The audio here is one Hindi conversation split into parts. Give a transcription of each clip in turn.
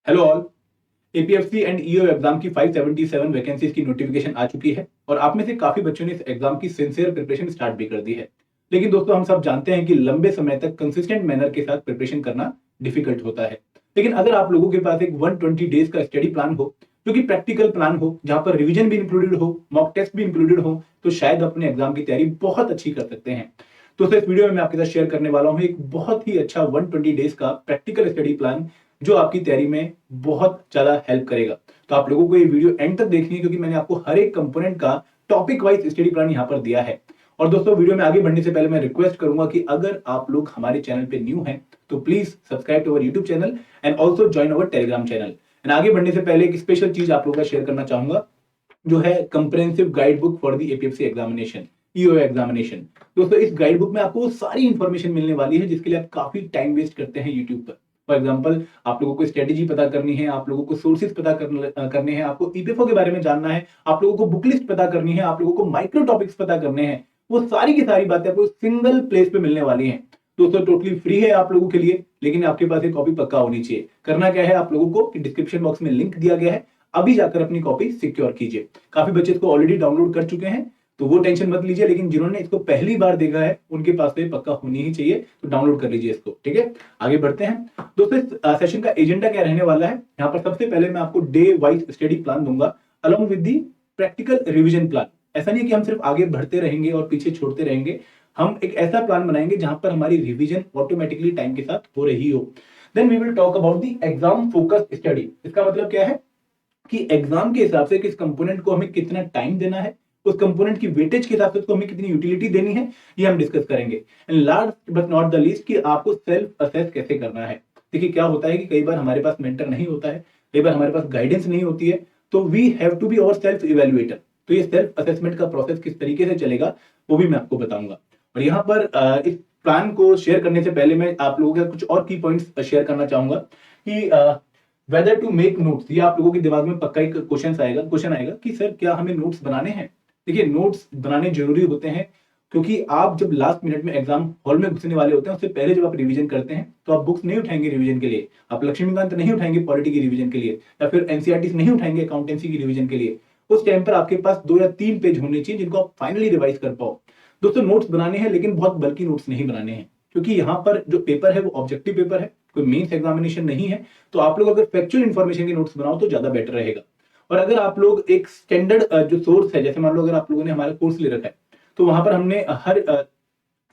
Hello all. APFC and EO exam की 577 वैकेंसीज की नोटिफिकेशन आ चुकी है और आप में से काफी बच्चों ने इस एग्जाम की सिंसियर प्रिपरेशन स्टार्ट भी कर दी है। लेकिन दोस्तों, हम सब जानते हैं कि लंबे समय तक कंसिस्टेंट मैनर के साथ प्रिपरेशन करना डिफिकल्ट होता है। लेकिन अगर आप लोगों के पास एक 120 डेज का स्टडी प्लान हो, जो कि प्रैक्टिकल प्लान हो, जहां पर रिवीजन भी इंक्लूडेड हो, मॉक टेस्ट भी इंक्लूडेड हो, तो शायद अपने एग्जाम की तैयारी बहुत अच्छी कर सकते हैं। तो इस वीडियो में मैं आपके साथ शेयर करने वाला हूं एक बहुत ही अच्छा 120 डेज का प्रैक्टिकल स्टडी प्लान, जो आपकी तैयारी में बहुत ज्यादा हेल्प करेगा। तो आप लोगों को ये वीडियो एंड तक देखनी है, क्योंकि मैंने आपको हर एक कंपोनेंट का टॉपिक वाइज स्टडी प्लान यहाँ पर दिया है। और दोस्तों, वीडियो में आगे बढ़ने से पहले मैं रिक्वेस्ट करूंगा कि अगर आप लोग हमारे चैनल पे न्यू हैं तो please subscribe to our YouTube channel and also join our Telegram channel. And आगे बढ़ने से पहले एक स्पेशल चीज आप लोगों का शेयर करना चाहूंगा, जो है comprehensive guide book for the APFC examination, EO examination. दोस्तों, इस गाइड बुक में आपको सारी इंफॉर्मेशन मिलने वाली है जिसके लिए आप काफी टाइम वेस्ट करते हैं यूट्यूब पर। फॉर एग्जाम्पल, आप लोगों को स्ट्रेटेजी पता करनी है, आप लोगों को सोर्सेज पता करने हैं, आपको ईपीएफओ के बारे में जानना है, आप लोगों को बुक लिस्ट पता करनी है, आप लोगों को माइक्रो टॉपिक्स पता करने हैं, वो सारी की सारी बातें आपको सिंगल प्लेस पे मिलने वाली हैं। दोस्तों, टोटली फ्री है आप लोगों के लिए, लेकिन आपके पास एक कॉपी पक्का होनी चाहिए। करना क्या है आप लोगों को कि डिस्क्रिप्शन बॉक्स में लिंक दिया गया है, अभी जाकर अपनी कॉपी सिक्योर कीजिए। काफी बच्चे इसको ऑलरेडी डाउनलोड कर चुके हैं, तो वो टेंशन मत लीजिए, लेकिन जिन्होंने इसको पहली बार देखा है उनके पास तो ये पक्का होनी ही चाहिए, तो डाउनलोड कर लीजिए इसको। ठीक है, आगे बढ़ते हैं। दोस्तों, इस सेशन का एजेंडा क्या रहने वाला है, यहाँ पर सबसे पहले मैं आपको डे वाइज स्टडी प्लान दूंगा along with the practical revision plan. ऐसा नहीं है कि हम सिर्फ आगे बढ़ते रहेंगे और पीछे छोड़ते रहेंगे, हम एक ऐसा प्लान बनाएंगे जहां पर हमारी रिविजन ऑटोमेटिकली टाइम के साथ हो रही हो। Then we will talk about the exam focused study. इसका मतलब क्या है कि एग्जाम के हिसाब से किस कंपोनेंट को हमें कितना टाइम देना है, उस कंपोनेंट की वेटेज के हिसाब से उसको हमें कितनी यूटिलिटी देनी है, ये हम डिस्कस करेंगे। And last but not the least, कि आपको सेल्फ असेस कैसे करना है। देखिए, क्या होता है कि कई बार हमारे पास मेंटर नहीं होता है, कई बार हमारे पास गाइडेंस नहीं होती है, तो we have to be our self evaluator. तो ये सेल्फ असेसमेंट का प्रोसेस किस तरीके से चलेगा, वो भी मैं आपको बताऊंगा। और यहाँ पर इस प्लान को शेयर करने से पहले मैं आप लोगों के कुछ और की पॉइंट्स शेयर करना चाहूंगा कि वेदर टू मेक नोट्स। ये आप लोगों के दिमाग में पक्का एक क्वेश्चन आएगा कि सर, क्या हमें नोट्स बनाने हैं। देखिए, नोट्स बनाने जरूरी होते हैं, क्योंकि आप जब लास्ट मिनट में एग्जाम हॉल में घुसने वाले होते हैं, उससे पहले जब आप रिवीजन करते हैं तो आप बुक्स नहीं उठाएंगे रिवीजन के लिए, आप लक्ष्मीकांत नहीं उठाएंगे पॉलिटी की रिवीजन के लिए, या फिर एनसीईआरटी नहीं उठाएंगे अकाउंटेंसी की रिवीजन के लिए। उस टाइम पर आपके पास 2 या 3 पेज होने चाहिए जिनको आप फाइनली रिवाइज कर पाओ। दोस्तों, नोट्स बनाने हैं, लेकिन बहुत बल्कि नोट्स नहीं बनाने हैं, क्योंकि यहाँ पर जो पेपर है वो ऑब्जेक्टिव पेपर है, कोई मेंस एग्जामिनेशन नहीं है। तो आप लोग अगर फैक्चुअल इन्फॉर्मेशन के नोट्स बनाओ तो ज्यादा बेटर रहेगा। और अगर आप लोग एक स्टैंडर्ड जो सोर्स है, जैसे मान लो अगर आप लोगों ने हमारा कोर्स ले रखा है, तो वहां पर हमने हर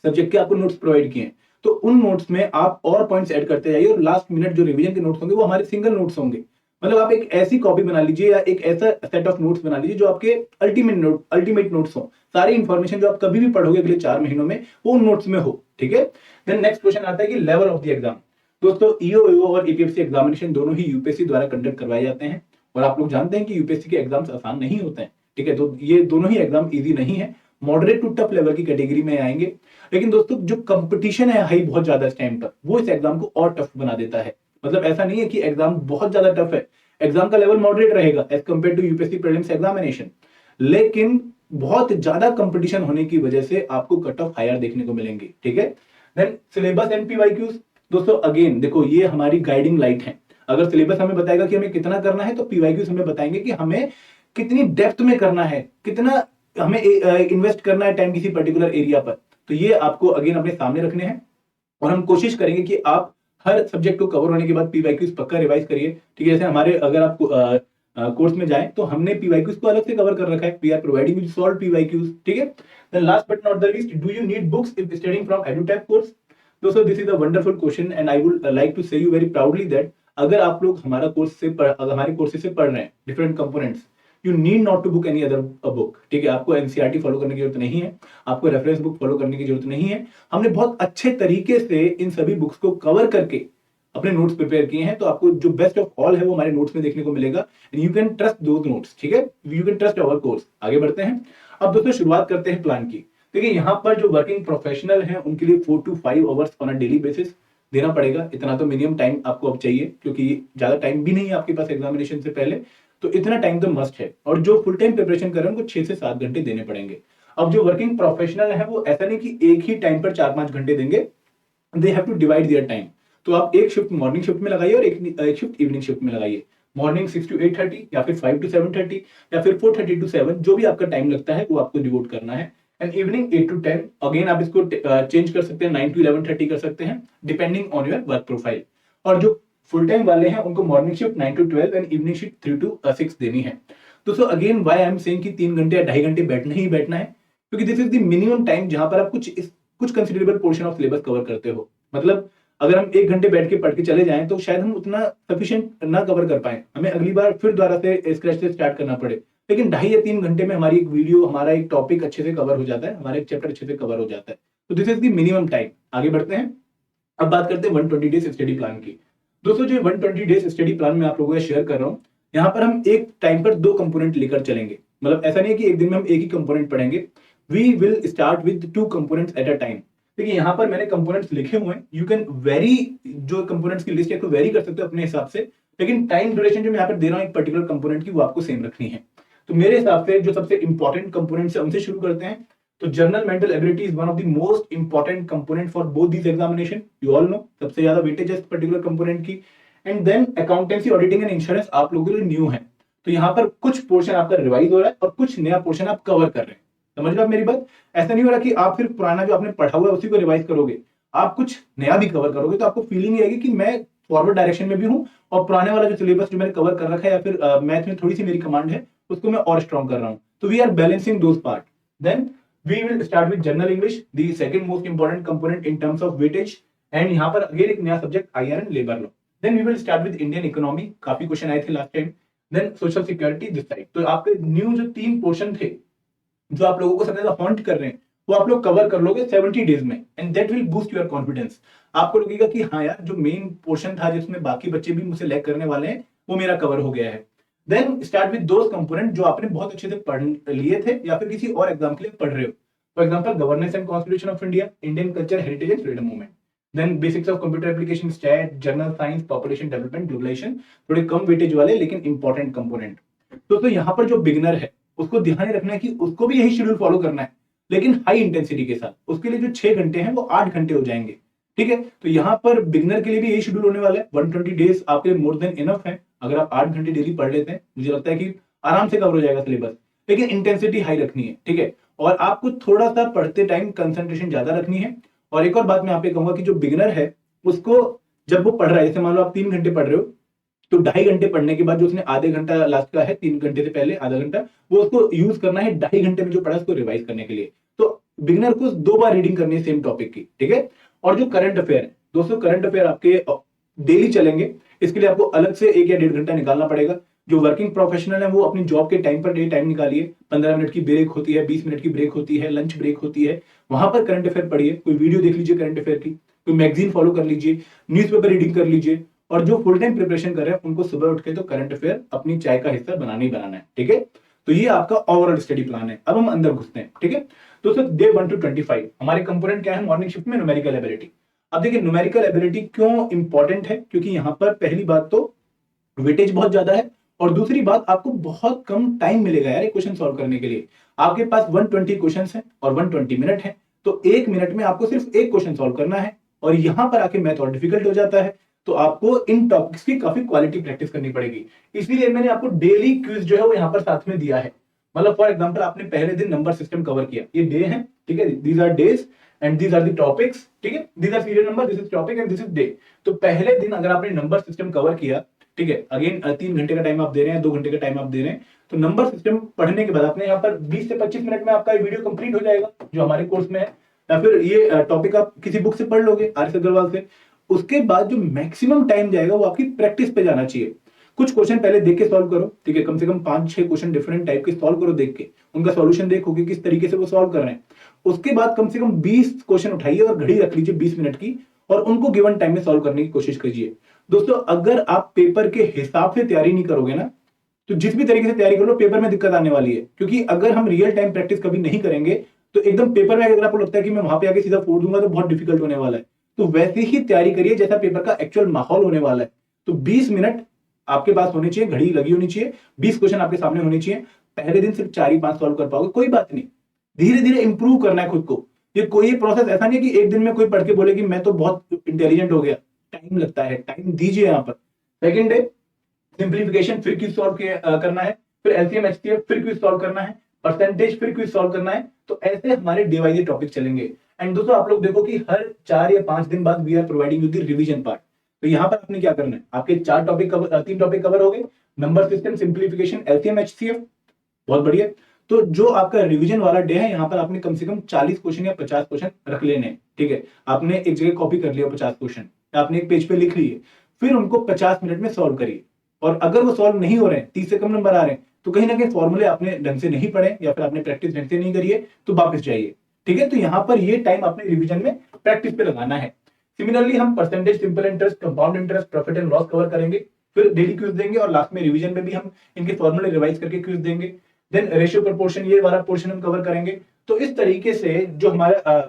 सब्जेक्ट के आपको नोट्स प्रोवाइड किए हैं, तो उन नोट्स में आप और पॉइंट्स ऐड करते जाइए, और लास्ट मिनट जो रिवीजन के नोट्स होंगे वो हमारे सिंगल नोट्स होंगे। मतलब आप एक ऐसी कॉपी बना लीजिए या एक ऐसा सेट ऑफ नोट्स बना लीजिए जो आपके अल्टीमेट नोट्स हो। सारी इंफॉर्मेशन जो आप कभी भी पढ़ोगे अगले 4 महीनों में, वो उन नोट्स में हो। ठीक है। देन नेक्स्ट क्वेश्चन आता है कि लेवल ऑफ द एग्जाम। दोस्तों, ईओ और एपीएफसी एग्जामिनेशन दोनों ही यूपीएससी द्वारा कंडक्ट करवाए जाते हैं, और आप लोग जानते हैं कि यूपीएससी के एग्जाम्स आसान नहीं होते हैं। ठीक है, तो ये दोनों ही एग्जाम इजी नहीं है, मॉडरेट टू टफ लेवल की कैटेगरी में आएंगे। लेकिन दोस्तों, जो कंपटीशन है हाई बहुत ज्यादा इस टाइम पर, वो इस एग्जाम को और टफ बना देता है। मतलब ऐसा नहीं है कि एग्जाम बहुत ज्यादा टफ है, एग्जाम का लेवल मॉडरेट रहेगा as compare to UPSC prelims examination, लेकिन बहुत ज्यादा कंपटीशन होने की वजह से आपको कट ऑफ हायर देखने को मिलेंगे। ठीक है। Then syllabus and PYQs. दोस्तों, अगेन देखो, ये हमारी गाइडिंग लाइट है। अगर सिलेबस हमें बताएगा कि हमें कितना करना है, तो पीवाईक्यूज हमें बताएंगे कि हमें कितनी डेप्थ में करना है, कितना हमें इन्वेस्ट करना है टाइम किसी पर्टिकुलर एरिया पर। तो ये आपको अगेन अपने सामने रखने हैं, और हम कोशिश करेंगे कि आप हर सब्जेक्ट को कवर होने के बाद पीवाईक्यूज पक्का रिवाइज करिए। ठीक है, जैसे हमारे अगर आप कोर्स में जाएं तो हमने पीवाईक्यूज को अलग से कवर कर रखा है, we are providing with solve PYQs. ठीक है। Then last but not the least, do you need books if studying from EduTap course. दोस्तों, this is a wonderful question and I would like to say you very proudly that अगर आप लोग हमारे कोर्सेज से पढ़ रहे हैं different components, you need not to book any other book. ठीक है, आपको एनसीईआरटी फॉलो करने की जरूरत नहीं है, आपको रेफरेंस बुक फॉलो करने की जरूरत नहीं है। हमने बहुत अच्छे तरीके से इन सभी बुक्स को कवर करके अपने नोट्स प्रिपेयर किए हैं, तो आपको जो बेस्ट ऑफ ऑल है वो हमारे नोट्स में देखने को मिलेगा, and you can trust those notes. ठीक है, you can trust our course. आगे बढ़ते हैं। अब दोस्तों, शुरुआत करते हैं प्लान की। देखिए, यहाँ पर जो वर्किंग प्रोफेशनल है उनके लिए 4 to 5 hours on a daily basis देना पड़ेगा। इतना तो मिनिमम टाइम आपको अब चाहिए, क्योंकि ज्यादा टाइम भी नहीं है आपके पास एग्जामिनेशन से पहले, तो इतना टाइम तो मस्ट है। और जो फुल टाइम प्रिपरेशन कर रहे हैं उनको 6 से 7 घंटे देने पड़ेंगे। अब जो वर्किंग प्रोफेशनल है वो ऐसा नहीं कि एक ही टाइम पर 4-5 घंटे देंगे, they have to divide their time. तो आप एक शिफ्ट मॉर्निंग शिफ्ट में लगाइए और एक शिफ्ट इवनिंग शिफ्ट में लगाइए। मॉर्निंग 6 to 8:30 या फिर 5 to 7:30 या फिर 4:30 to 7, जो भी आपका टाइम लगता है वो आपको डिवोट करना है। एंड इवनिंग 8 to 10, अगेन आप इसको चेंज कर सकते हैं, 9 to 11:30 कर सकते हैं, depending on your work profile. और जो फुल टाइम वाले हैं उनको morning shift 9 to 12 and evening shift 3 to 6 देनी है। दोस्तों again why I am saying कि 3 घंटे या 2.5 घंटे बैठना ही बैठना है, क्योंकि this is the minimum time जहां पर आप कुछ considerable portion of syllabus cover करते हो। मतलब अगर हम 1 घंटे बैठ के पढ़ के चले जाएं तो शायद हम उतना सफिशिएंट ना कवर कर पाए, हमें अगली बार फिर दोबारा से स्क्रैच से स्टार्ट करना पड़े। लेकिन 2.5 या 3 घंटे में हमारी एक वीडियो, हमारा एक टॉपिक अच्छे से कवर हो जाता है, हमारा एक चैप्टर अच्छे से कवर हो जाता है। तो this is the minimum time. आगे बढ़ते हैं, अब बात करते हैं 120 डेज स्टडी प्लान की। दोस्तों जो 120 डेज स्टडी प्लान में आप लोगों से शेयर कर रहा हूं, यहाँ पर हम एक टाइम पर 2 कंपोनेंट लेकर चलेंगे। मतलब ऐसा नहीं है कि एक दिन में हम एक ही कंपोनेंट पढ़ेंगे। We will start with 2 components at a time. देखिए यहाँ पर मैंने कंपोनेंट्स लिखे हुए हैं, यू कैन वेरी, जो कंपोनेंट्स की लिस्ट है तो वेरी कर सकते हो अपने हिसाब से, लेकिन टाइम ड्यूरेशन जो मैं यहाँ पर दे रहा हूँ एक पर्टिकुलर कंपोनेंट की, वो आपको सेम रखनी है। तो मेरे हिसाब से जो सबसे इंपॉर्टेंट कंपोनेंट्स है उनसे शुरू करते हैं। तो general mental ability is one of the most important component for both this examination, you all know, सबसे ज्यादा वेटेज है इस पर्टिकुलर कंपोनेंट की। And then accountancy, auditing and insurance आप लोगों के लिए न्यू है, तो यहाँ पर कुछ पोर्शन आपका रिवाइज हो रहा है और कुछ नया पोर्शन आप कवर कर रहे हैं। समझ रहे आप मेरी बात? ऐसा नहीं हो रहा कि आप सिर्फ पुराना जो आपने पढ़ा हुआ है उसी को रिवाइज करोगे, आप कुछ नया भी कवर करोगे, तो आपको फीलिंग आएगी कि मैं फॉरवर्ड डायरेक्शन में भी हूँ और पुराने वाला जो सिलेबस जो मैंने कवर कर रखा है या फिर मैथ में थोड़ी सी मेरी कमांड है उसको मैं और स्ट्रॉन्ग कर रहा हूँ। तो we are balancing those part. Then we will start with general English, the second most important component in terms of weightage. And यहाँ पर अगेन एक नया subject IR and labour law. Then we will start with Indian economy, काफी क्वेश्चन आए थे last time. Then social security this side. तो आपके न्यू जो 3 पोर्शन थे जो आप लोगों को सबसे ज्यादा हॉन्ट कर रहे हैं, वो आप लोग कवर कर लोगे 70 डेज में, and that will boost your confidence. आपको लगेगा कि हाँ यार, जो मेन पोर्शन था जिसमें बाकी बच्चे भी मुझसे लैग करने वाले हैं वो मेरा कवर हो गया है। Then start with those component जो आपने बहुत अच्छे से पढ़ लिए थे या फिर किसी और एग्जाम के लिए पढ़ रहे हो। For example governance and constitution of India, Indian culture, heritage and freedom movement. Then basics of computer application, stat, general science, population development, globalisation, थोड़े कम वेटेज वाले लेकिन इंपॉर्टेंट कंपोनेंट। तो यहाँ पर जो बिगिनर है उसको ध्यान रखना है कि उसको भी यही शेड्यूल फॉलो करना है, लेकिन हाई इंटेंसिटी के साथ। उसके लिए जो 6 घंटे हैं वो 8 घंटे हो जाएंगे, ठीक है। तो यहाँ पर बिगिनर के लिए भी यही शेड्यूल होने वाला है। 120 डेज आपके लिए मोर देन इनफ है। अगर आप 8 घंटे डेली पढ़ लेते हैं, मुझे लगता है कि आराम से कवर हो जाएगा सिलेबस, लेकिन इंटेंसिटी हाई रखनी है, ठीक है। और आपको थोड़ा सा पढ़ते टाइम कंसंट्रेशन ज्यादा रखनी है। और एक और बात मैं यहाँ पे कहूंगा कि जो बिगिनर है उसको जब वो पढ़ रहा है, जैसे मान लो आप 3 घंटे पढ़ रहे हो, तो 2.5 घंटे पढ़ने के बाद जो उसने आधे घंटा लास्ट का है, 3 घंटे से पहले आधा घंटा, वो उसको यूज करना है 2.5 घंटे में जो पढ़ा उसको रिवाइज करने के लिए। तो बिगिनर को 2 बार रीडिंग करनी है सेम टॉपिक की, ठीक है। और जो करंट अफेयर है दोस्तों, करंट अफेयर आपके डेली चलेंगे, इसके लिए आपको अलग से 1 या 1.5 घंटा निकालना पड़ेगा। जो वर्किंग प्रोफेशनल है वो अपनी जॉब के टाइम पर टाइम निकालिए, 15 मिनट की ब्रेक होती है, 20 मिनट की ब्रेक होती है, लंच ब्रेक होती है, वहां पर करंट अफेयर पढ़िए, कोई वीडियो देख लीजिए करंट अफेयर की, कोई मैगजीन फॉलो कर लीजिए, न्यूज़पेपर रीडिंग कर लीजिए। और जो फुल टाइम प्रिपरेशन कर रहे हैं उनको सुबह उठ के तो करंट अफेयर अपनी चाय का हिस्सा बनाना ही बनाना है, ठीक है। तो ये आपका ओवरऑल स्टडी प्लान है। अब हम अंदर घुसते हैं, ठीक है। दोस्तों डे 1 to 25 हमारे कंपोनेंट क्या है मॉर्निंग शिफ्ट में? Numerical ability. अब देखिए न्यूमेरिकल एबिलिटी क्यों इंपॉर्टेंट है, क्योंकि यहाँ पर पहली बात तो वेटेज बहुत ज्यादा है, और दूसरी बात आपको बहुत कम टाइम मिलेगा यार क्वेश्चन सॉल्व करने के लिए। आपके पास 120 क्वेश्चन है और 120 मिनट है, तो 1 मिनट में आपको सिर्फ एक क्वेश्चन सॉल्व करना है, और यहां पर आके मैथ और डिफिकल्ट हो जाता है। तो आपको इन टॉपिक्स की काफी क्वालिटी प्रैक्टिस करनी पड़ेगी। इसीलिए मैंने आपको डेली क्विज जो है वो यहाँ पर साथ में दिया है। मतलब फॉर एग्जांपल आपने पहले दिन नंबर सिस्टम कवर किया, ये डे है, ठीक है, these are days and these are the topics, ठीक है, these are serial number, this is topic and this is day. तो पहले दिन अगर आपने नंबर सिस्टम कवर किया, ठीक है, अगेन 3 घंटे का टाइम आप दे रहे हैं, 2 घंटे का टाइम आप दे रहे हैं, तो नंबर सिस्टम पढ़ने के बाद आपने यहाँ पर 20 से 25 मिनट में आपका वीडियो कंप्लीट हो जाएगा जो हमारे कोर्स में है। या फिर ये टॉपिक आप किसी बुक से पढ़ लोगे, आर एस अग्रवाल से। उसके बाद जो मैक्सिमम टाइम जाएगा वो आपकी प्रैक्टिस पे जाना चाहिए। कुछ क्वेश्चन पहले देख के सॉल्व करो, ठीक है, कम से कम 5-6 क्वेश्चन डिफरेंट टाइप के सॉल्व करो, देख के उनका सॉल्यूशन देखो कि किस तरीके से वो सॉल्व कर रहे हैं। उसके बाद कम से कम 20 क्वेश्चन उठाइए और घड़ी रख लीजिए 20 मिनट की, और उनको गिवन टाइम में सॉल्व करने की कोशिश कीजिए। दोस्तों अगर आप पेपर के हिसाब से तैयारी नहीं करोगे ना, तो जिस भी तरीके से तैयारी कर लो पेपर में दिक्कत आने वाली है। क्योंकि अगर हम रियल टाइम प्रैक्टिस कभी नहीं करेंगे तो एकदम पेपर में अगर आपको लगता है कि मैं वहां पे आके सीधा फोड़ दूंगा तो बहुत डिफिकल्ट होने वाला है। तो वैसे ही तैयारी करिए जैसा पेपर का एक्चुअल माहौल होने वाला है। तो 20 मिनट आपके पास होने चाहिए, घड़ी लगी होनी चाहिए, 20 क्वेश्चन आपके सामने होने चाहिए। पहले दिन सिर्फ 4 ही 5 सॉल्व कर पाओगे, कोई बात नहीं, धीरे धीरे इंप्रूव करना है खुद को। ये कोई प्रोसेस ऐसा नहीं है कि एक दिन में कोई पढ़ के बोले कि मैं तो बहुत इंटेलिजेंट हो गया, टाइम लगता है, टाइम दीजिए यहाँ पर। सेकेंड डे सिंप्लीफिकेशन फिर क्विज सॉल्व करना है, फिर एलसीएम एचसीएफ फिर क्विज सॉल्व करना है, परसेंटेज फिर क्विज सॉल्व करना है। तो ऐसे हमारे डे वाइज टॉपिक चलेंगे। एंड दोस्तों आप लोग देखो कि हर 4 या 5 दिन बाद we are providing you the revision part. तो यहाँ पर आपने क्या करना है, आपके 4 टॉपिक कवर, 3 टॉपिक कवर हो गए, number system, simplification, LCM HCF, बहुत बढ़िया। तो जो आपका रिवीजन वाला डे है, यहाँ पर आपने कम से कम 40 क्वेश्चन या 50 क्वेश्चन रख लेने हैं, ठीक है। आपने एक जगह कॉपी कर लिया 50 क्वेश्चन, आपने एक पेज पे लिख लिए, फिर उनको 50 मिनट में सॉल्व करिए। और अगर वो सॉल्व नहीं हो रहे हैं, 30 से कम नंबर आ रहे हैं, तो कहीं ना कहीं फॉर्मूले आपने ढंग से नहीं पढ़े या फिर आपने प्रैक्टिस ढंग से नहीं करी है, तो वापस जाइए, ठीक है। तो यहाँ पर ये टाइम आपने रिवीजन में प्रैक्टिस पे लगाना है। सिमिलरली हम percentage, simple interest, compound interest, profit and loss cover करेंगे, फिर डेली क्विज देंगे और लास्ट में रिवीजन में भी हम इनके फॉर्मूले रिवाइज करके क्विज देंगे। देन रेशियो प्रोपोर्शन, ये वाला पोर्शन हम कवर करेंगे। तो इस तरीके से जो हमारा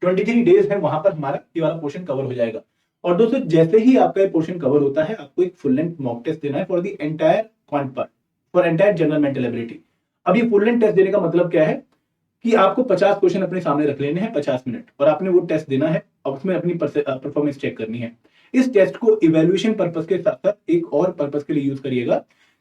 23 डेज है, वहां पर हमारा ये वाला पोर्शन कवर हो जाएगा। और दोस्तों जैसे ही आपका ये पोर्शन कवर होता है, आपको एक फुल लेंथ मॉक टेस्ट देना है for the entire quant part, for entire general mental ability. अब ये फुल लेंथ टेस्ट देने का मतलब क्या है कि आपको 50 क्वेश्चन अपने सामने रख लेने हैं 50 मिनट, और आपने वो टेस्ट देना है और उसमें अपनी परफॉर्मेंस चेक करनी है। इस टेस्ट को इवैल्यूएशन पर्पस के साथ साथ एक और पर्पस के लिए यूज करिएगा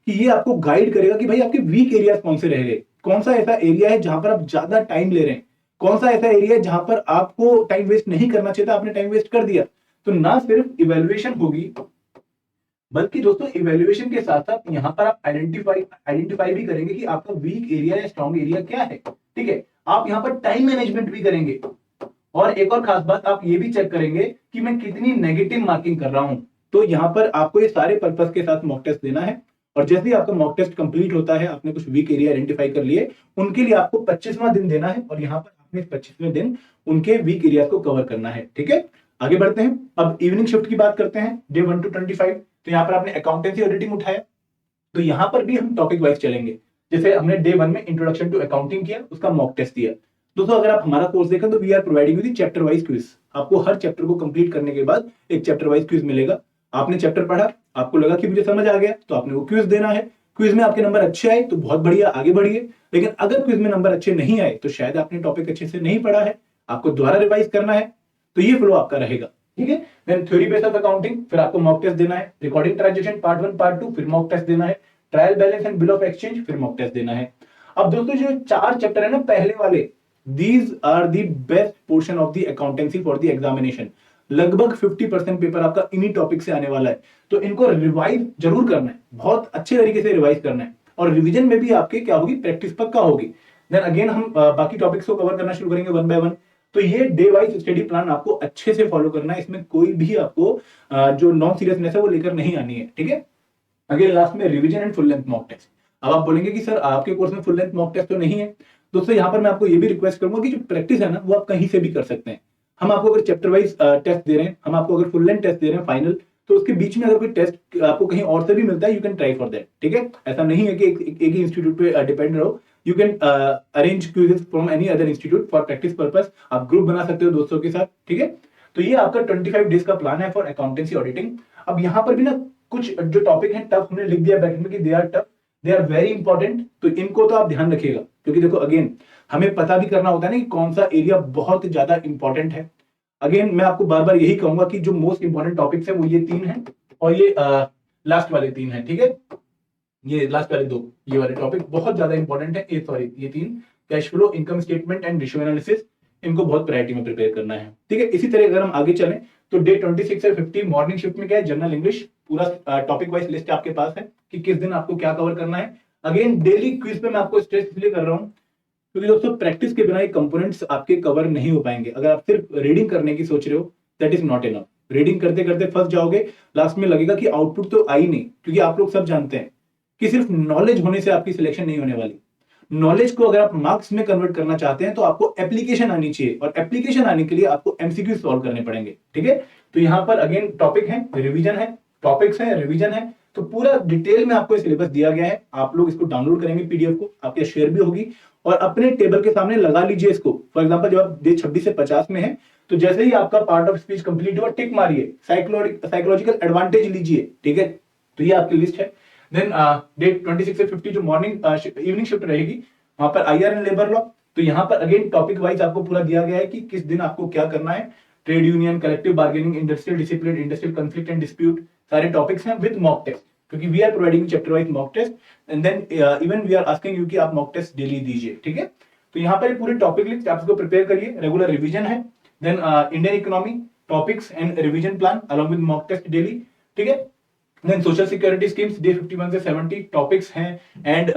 कि ये आपको गाइड करेगा कि भाई आपके वीक एरिया कौन से रह गए, कौन सा ऐसा एरिया है जहां पर आप ज्यादा टाइम ले रहे हैं, कौन सा ऐसा एरिया है जहां पर आपको टाइम वेस्ट नहीं करना चाहिए था, आपने टाइम वेस्ट कर दिया। तो ना सिर्फ इवैल्यूएशन होगी, बल्कि दोस्तों इवैल्यूएशन के साथ साथ यहाँ पर आप आइडेंटिफाई भी करेंगे कि आपका वीक एरिया या स्ट्रॉन्ग एरिया क्या है, ठीक है। आप यहाँ पर टाइम मैनेजमेंट भी करेंगे, और एक और खास बात आप ये भी चेक करेंगे कि मैं कितनी नेगेटिव मार्किंग कर रहा हूं। तो यहाँ पर आपको ये सारे पर्पस के साथ मॉक टेस्ट देना है, और जैसे ही आपका मॉक टेस्ट कंप्लीट होता है, आपने कुछ वीक एरिया आइडेंटिफाई कर लिए, उनके लिए आपको 25वां दिन देना है, और यहाँ पर आपने 25वें दिन उनके वीक एरिया को कवर करना है, ठीक है। आगे बढ़ते हैं, अब इवनिंग शिफ्ट की बात करते हैं, डे 1 to 25। तो यहाँ पर आपने अकाउंटेंसी ऑडिटिंग उठाया, तो यहाँ पर भी हम टॉपिक वाइज चलेंगे। जैसे हमने डे 1 में इंट्रोडक्शन टू अकाउंटिंग किया, उसका मॉक टेस्ट दिया। दोस्तों अगर आप हमारा कोर्स देखें तो we are providing with chapter wise quiz. आपको हर चैप्टर को कंप्लीट करने के बाद एक चैप्टर वाइज क्विज मिलेगा। आपने चैप्टर पढ़ा, आपको लगा कि मुझे समझ आ गया, तो आपने वो क्विज देना है। क्विज में आपके नंबर अच्छे आए तो बहुत बढ़िया, आगे बढ़िए। लेकिन अगर क्विज में नंबर अच्छे नहीं आए तो शायद आपने टॉपिक अच्छे से नहीं पढ़ा है, आपको दोबारा रिवाइज करना है। तो ये फ्लो आपका रहेगा, ठीक है। Then theory based of accounting, फिर आपको मॉक टेस्ट देना है। रिकॉर्डिंग ट्रांजैक्शन पार्ट 1 पार्ट 2, फिर मॉक टेस्ट देना है। Trial balance and bill of exchange, फिर मॉक टेस्ट देना है। अब दोस्तों जो 4 चैप्टर है ना पहले वाले, these are the best portion of the accountancy for the examination। लगभग 50% पेपर आपका इन्हीं टॉपिक से आने वाला है, तो इनको रिवाइज जरूर करना है, बहुत अच्छे तरीके से रिवाइज करना है। और रिवीजन में भी आपके क्या होगी, प्रैक्टिस पक्का होगी। देन अगेन हम बाकी टॉपिक्स को कवर करना शुरू करेंगे 1 by 1। तो ये डे वाइज स्टडी प्लान आपको अच्छे से फॉलो करना है, इसमें कोई भी आपको जो नॉन सीरियसनेस है वो लेकर नहीं आनी है, ठीक है। अगेन लास्ट में revision and full length mock test. अब आप बोलेंगे कि सर आपके कोर्स में फुल लेंथ मॉक टेस्ट तो नहीं है। दोस्तों यहाँ पर मैं आपको ये भी रिक्वेस्ट करूंगा कि जो प्रैक्टिस है ना वो आप कहीं से भी कर सकते हैं। हम आपको अगर चैप्टर वाइज टेस्ट दे रहे हैं, हम आपको अगर फुल लेंथ टेस्ट दे रहे हैं फाइनल, तो उसके बीच में अगर कोई टेस्ट आपको कहीं और से भी मिलता है, you can try for that, ठीक है। ऐसा नहीं है कि एक ही इंस्टीट्यूट पे डिपेंड रहो। You can arrange quizzes from any other institute for practice purpose. आप ग्रुप बना सकते हो दोस्तों के साथ, ठीक है। तो ये आपका 25 डेज का प्लान है फॉर अकाउंटेंसी ऑडिटिंग। अब यहाँ पर भी ना कुछ जो टॉपिक है टफ हमने लिख दिया बैक में कि they are tough, they are very important. तो इनको तो आप ध्यान रखिएगा, क्योंकि देखो अगेन हमें पता भी करना होता है ना कि कौन सा एरिया बहुत ज्यादा इंपॉर्टेंट है। अगेन मैं आपको बार बार यही कहूंगा कि जो मोस्ट इंपॉर्टेंट टॉपिक्स है वो ये 3 हैं, और ये लास्ट वाले 3 हैं, ठीक है। ये लास्ट वाले 2 ये वाले टॉपिक बहुत ज्यादा इंपॉर्टेंट है। ये 3 cash flow, income statement and ratio analysis, इनको बहुत प्रायोरिटी में प्रिपेयर करना है, ठीक है। इसी तरह अगर हम आगे चलें तो डे 26 से 50 मॉर्निंग शिफ्ट में क्या है, जनरल इंग्लिश, पूरा टॉपिक वाइज लिस्ट आपके पास है कि किस दिन आपको क्या कवर करना है। अगेन डेली क्विज पे मैं आपको स्ट्रेस इसलिए कर रहा हूं क्योंकि दोस्तों प्रैक्टिस के बिना ये कंपोनेंट्स आपके कवर नहीं हो पाएंगे। अगर आप सिर्फ रीडिंग करने की सोच रहे हो, that is not enough. Reading करते करते फंस जाओगे, लास्ट में लगेगा कि आउटपुट तो आई नहीं, क्योंकि आप लोग सब जानते हैं कि सिर्फ नॉलेज होने से आपकी सिलेक्शन नहीं होने वाली। नॉलेज को अगर आप मार्क्स में कन्वर्ट करना चाहते हैं तो आपको एप्लीकेशन आनी चाहिए, और एप्लीकेशन आने के लिए आपको एमसीक्यू सॉल्व करने पड़ेंगे, ठीक है। तो यहाँ पर अगेन टॉपिक है, रिवीजन है, टॉपिक्स है, रिवीजन है, तो पूरा डिटेल में आपको सिलेबस दिया गया है। आप लोग इसको डाउनलोड करेंगे पीडीएफ को, आपके शेयर भी होगी, और अपने टेबल के सामने लगा लीजिए इसको। फॉर एग्जांपल जब आप डे 26 से 50 में है, तो जैसे ही आपका पार्ट ऑफ स्पीच कंप्लीट हुआ टिक मारिए, साइकोलॉजिकल एडवांटेज लीजिए, ठीक है। तो ये आपकी लिस्ट है। देन डे 26 से 50 जो मॉर्निंग इवनिंग शिफ्ट रहेगी, वहां पर आईआर एंड लेबर लॉ। तो यहाँ पर अगेन टॉपिक वाइज आपको पूरा दिया गया है कि किस दिन आपको क्या करना है। Trade union, collective bargaining, industrial discipline, industrial conflict and dispute, सारे टॉपिक्स हैं विद मॉक टेस्ट, क्योंकि we are providing chapter wise mock test and then even we are asking you कि आप मॉक टेस्ट डेली दीजिए, ठीक है। तो यहाँ पर पूरे टॉपिक लिस्ट आप इसको प्रिपेयर करिए, रेगुलर रिवीजन है, then Indian economy topics and revision plan along with mock test daily, ठीक है। Then social security schemes day 51 से 70 टॉपिक्स हैं एंड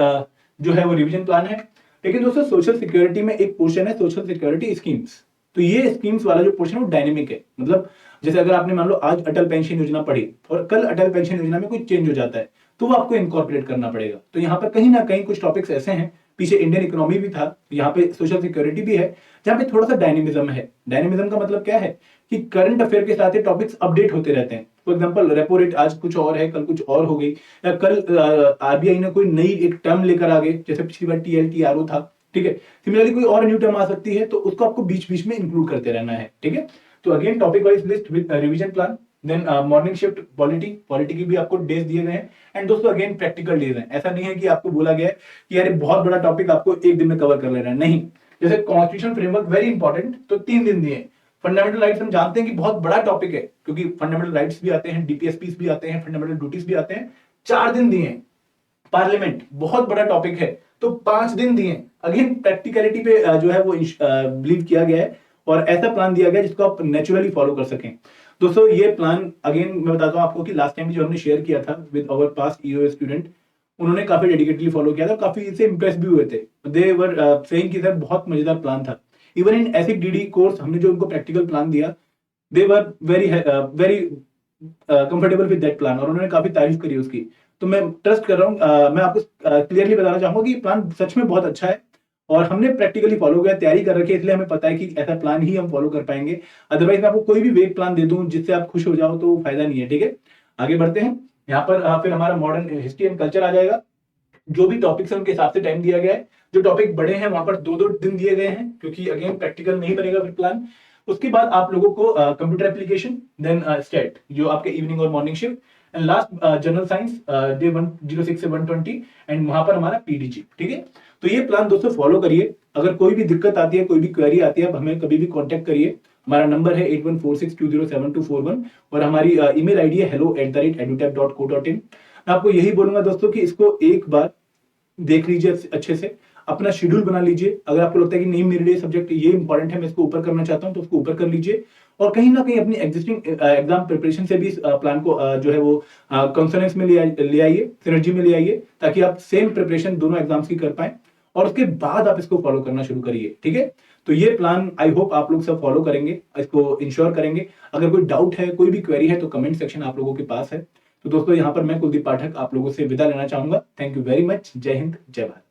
जो है वो रिवीजन प्लान है। लेकिन दोस्तों सोशल सिक्योरिटी में एक पोर्शन है सोशल सिक्योरिटी स्कीम्स, तो ये स्कीम्स वाला जो पोर्शन है वो डायनेमिक है। मतलब जैसे अगर आपने मान लो आज अटल पेंशन योजना पढ़ी और कल अटल पेंशन योजना में कुछ चेंज हो जाता है तो वो आपको इनकॉर्पोरेट करना पड़ेगा। तो यहाँ पर कहीं ना कहीं कुछ टॉपिक्स ऐसे हैं, पीछे इंडियन इकोनॉमी भी था, यहाँ पे सोशल सिक्योरिटी भी है, जहाँ पे थोड़ा सा डायनेमिज्म है। डायनेमिज्म का मतलब क्या है कि करंट अफेयर के साथ ये टॉपिक्स अपडेट होते रहते हैं। फॉर एग्जांपल रेपो रेट आज कुछ और है, कल कुछ और हो गई, या कल आरबीआई ने कोई नई एक टर्म लेकर आ गए, जैसे पिछली बार टीएलटीआरओ था, ठीक है। सिमिलरली कोई और न्यू टर्म आ सकती है, तो उसको आपको बीच बीच में इंक्लूड करते रहना है, ठीक है। तो again topic wise list with revision plan, then morning shift polity की भी आपको डेज दिए गए हैं एंड दोस्तों अगेन प्रैक्टिकल डेज हैं। ऐसा नहीं है कि आपको बोला गया है कि यार बहुत बड़ा टॉपिक आपको एक दिन में कवर कर लेना है, नहीं। जैसे कॉन्स्टिट्यूशन फ्रेमवर्क वेरी इंपॉर्टेंट, तो 3 दिन दिए। फंडामेंटल राइट्स हम जानते हैं कि बहुत बड़ा टॉपिक है, क्योंकि फंडामेंटल राइट्स भी आते हैं, डीपीएसपीस भी आते हैं, फंडामेंटल ड्यूटीज भी आते हैं, 4 दिन दिए। पार्लियामेंट बहुत बड़ा टॉपिक है तो 5 दिन दिए। अगेन प्रैक्टिकलिटी पे जो है वो बिलीव किया गया है और ऐसा प्लान दिया गया जिसको आप नेचुरली फॉलो कर सकें। दोस्तों ये प्लान अगेन मैं बताता हूँ आपको कि लास्ट टाइम जो हमने शेयर किया था with our past EO student, उन्होंने काफी डेडिकेटली फॉलो किया था, काफी इससे इंप्रेस भी हुए थे। दे वर सेइंग कि सर बहुत मजेदार प्लान था। Even in ESIC DD course हमने जो उनको प्रैक्टिकल प्लान दिया, they were very comfortable with that plan और उन्होंने काफी तारीफ करी उसकी। तो मैं ट्रस्ट कर रहा हूँ, मैं आपको क्लियरली बताना चाहूंगा कि प्लान सच में बहुत अच्छा है और हमने प्रैक्टिकली फॉलो किया, तैयारी कर रखी है, इसलिए हमें पता है कि ऐसा प्लान ही हम फॉलो कर पाएंगे। अदरवाइज मैं आपको कोई भी वेग प्लान दे दूं जिससे आप खुश हो जाओ तो फायदा नहीं है, ठीक है। आगे बढ़ते हैं। यहाँ पर फिर हमारा मॉडर्न हिस्ट्री एंड कल्चर आ जाएगा। जो भी टॉपिक्स है उनके हिसाब से टाइम दिया गया है। जो टॉपिक बड़े हैं वहां पर 2-2 दिन दिए गए हैं, क्योंकि अगेन प्रैक्टिकल नहीं बनेगा फिर प्लान। उसके बाद आप लोगों को कंप्यूटर एप्लीकेशन, देन स्टेट जो आपके इवनिंग और morning shift, and last general science day 106 से 120 एंड वहां पर हमारा पीडीजी, ठीक है। तो ये प्लान दोस्तों फॉलो करिए। अगर कोई भी दिक्कत आती है, कोई भी क्वेरी आती है, आप हमें कभी भी कांटेक्ट करिए। हमारा नंबर है 8146207241 और हमारी ईमेल आईडी है hello@edutech.co.in। मैं आपको यही बोलूंगा दोस्तों कि इसको एक बार देख लीजिए अच्छे से, अपना शेड्यूल बना लीजिए। अगर आपको लगता है कि नहीं मेरे लिए सब्जेक्ट ये इंपॉर्टेंट है, मैं इसको ऊपर करना चाहता हूं, तो उसको ऊपर कर लीजिए। और कहीं ना कहीं अपनी एग्जिस्टिंग एग्जाम प्रिपरेशन से भी इस प्लान को जो है वो कॉन्सोनेंस में ले आइए, सिनर्जी में ले आइए, ताकि आप सेम प्रिपरेशन दोनों एग्जाम्स की कर पाए और उसके बाद आप इसको फॉलो करना शुरू करिए, ठीक है। तो ये प्लान आई होप आप लोग सब फॉलो करेंगे, इसको इंश्योर करेंगे। अगर कोई डाउट है, कोई भी क्वेरी है, तो कमेंट सेक्शन आप लोगों के पास है। तो दोस्तों यहाँ पर मैं कुलदीप पाठक आप लोगों से विदा लेना चाहूंगा। Thank you very much. जय हिंद, जय भारत।